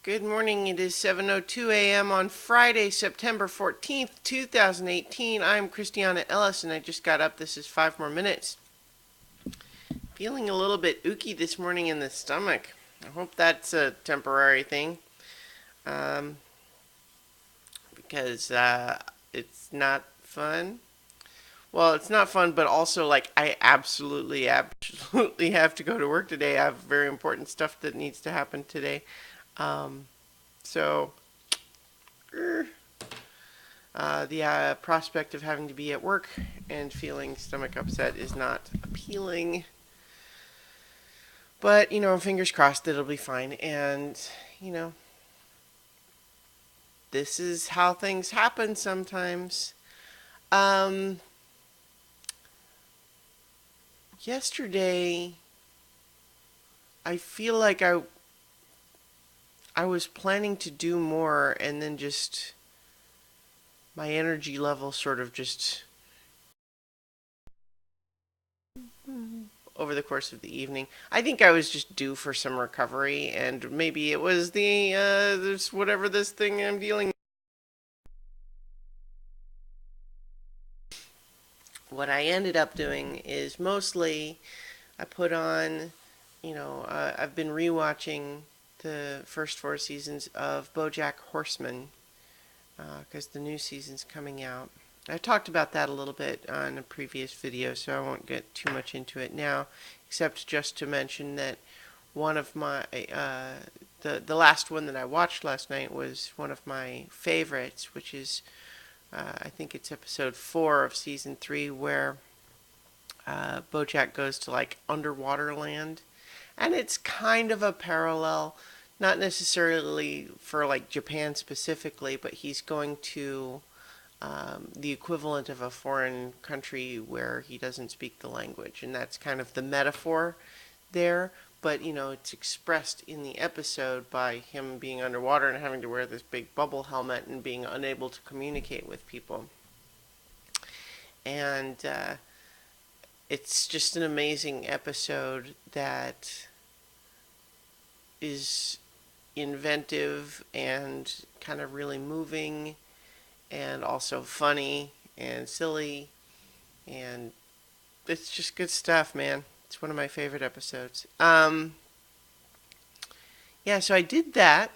Good morning. It is 7:02 a.m. on Friday, September 14th, 2018. I'm Christiana Ellis and I just got up. This is 5 more minutes. Feeling a little bit ooky this morning in the stomach. I hope that's a temporary thing. Um, because it's not fun. Well, it's not fun, but also like I absolutely have to go to work today. I have very important stuff that needs to happen today. Um, so. Er, the prospect of having to be at work and feeling stomach upset is not appealing. But, fingers crossed that it'll be fine. And, you know, this is how things happen sometimes. Um, Yesterday, I feel like I was planning to do more and then just my energy level sort of just over the course of the evening. I think I was just due for some recovery, and maybe it was this whatever this thing I'm dealing. What I ended up doing is mostly I put on, I've been rewatching the first 4 seasons of Bojack Horseman because the new season's coming out. I talked about that a little bit on a previous video, so I won't get too much into it now, except just to mention that one of my the last one that I watched last night was one of my favorites, which is I think it's episode 4 of season 3, where Bojack goes to like underwater land, and it's kind of a parallel, not necessarily for like Japan specifically, but he's going to the equivalent of a foreign country where he doesn't speak the language, and that's kind of the metaphor there. But it's expressed in the episode by him being underwater and having to wear this big bubble helmet and being unable to communicate with people. And it's just an amazing episode that is inventive and kind of really moving and also funny and silly, and it's just good stuff, man. It's one of my favorite episodes. Yeah, so I did that,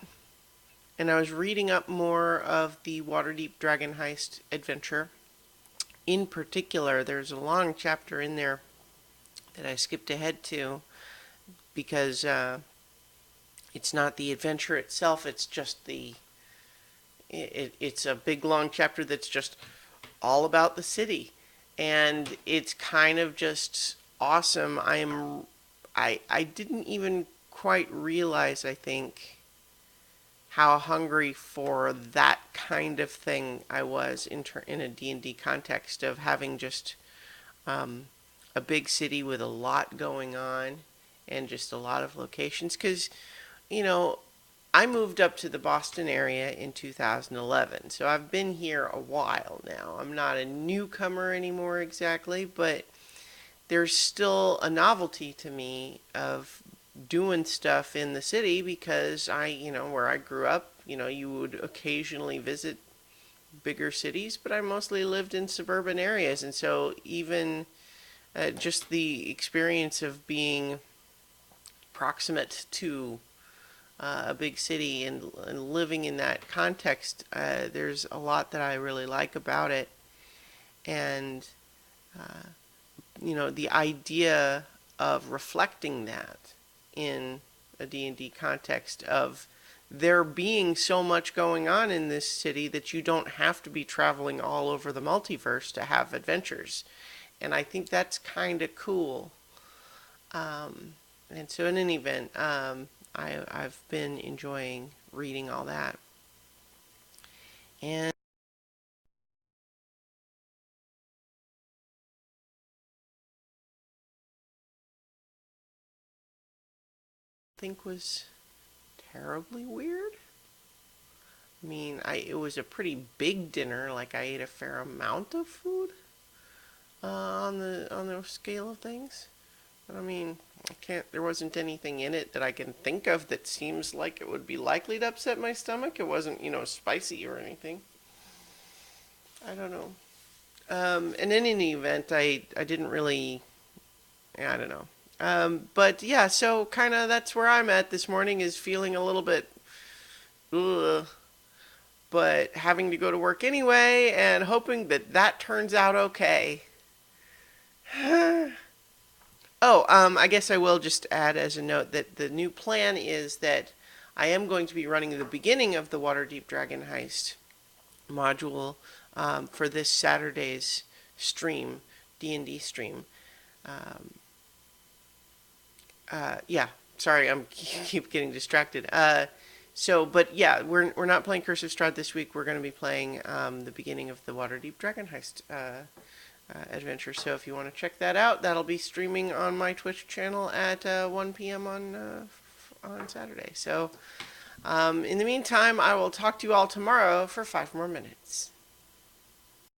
and I was reading up more of the Waterdeep Dragon Heist adventure. In particular, there's a long chapter in there that I skipped ahead to because it's not the adventure itself, it's just it's a big long chapter that's just all about the city, and it's kind of just awesome. I didn't even quite realize, I think, how hungry for that kind of thing I was in a D&D context of having just um, a big city with a lot going on and just a lot of locations. Because, you know, I moved up to the Boston area in 2011, so I've been here a while now. I'm not a newcomer anymore exactly, but there's still a novelty to me of doing stuff in the city because where I grew up, you would occasionally visit bigger cities, but I mostly lived in suburban areas. And so even just the experience of being proximate to a big city and living in that context, there's a lot that I really like about it. And, uh, the idea of reflecting that in a D&D context of there being so much going on in this city that you don't have to be traveling all over the multiverse to have adventures. And I think that's kind of cool. And so, in any event, I've been enjoying reading all that. And I think was terribly weird. I mean, it was a pretty big dinner. Like I ate a fair amount of food on the scale of things, But I mean, I can't. There wasn't anything in it that I can think of that seems like it would be likely to upset my stomach. It wasn't, spicy or anything. I don't know. And in any event, I didn't really. I don't know. But yeah, so kind of that's where I'm at this morning, is feeling a little bit, ugh, but having to go to work anyway and hoping that that turns out okay. Oh, I guess I will just add as a note that the new plan is that I am going to be running the beginning of the Waterdeep Dragon Heist module for this Saturday's stream, D&D stream. Um, yeah, sorry, I'm keep getting distracted. But yeah, we're not playing Curse of Strahd this week. We're going to be playing the beginning of the Waterdeep Dragon Heist adventure. So if you want to check that out, that'll be streaming on my Twitch channel at 1 p.m. on Saturday. So in the meantime, I will talk to you all tomorrow for 5 more minutes.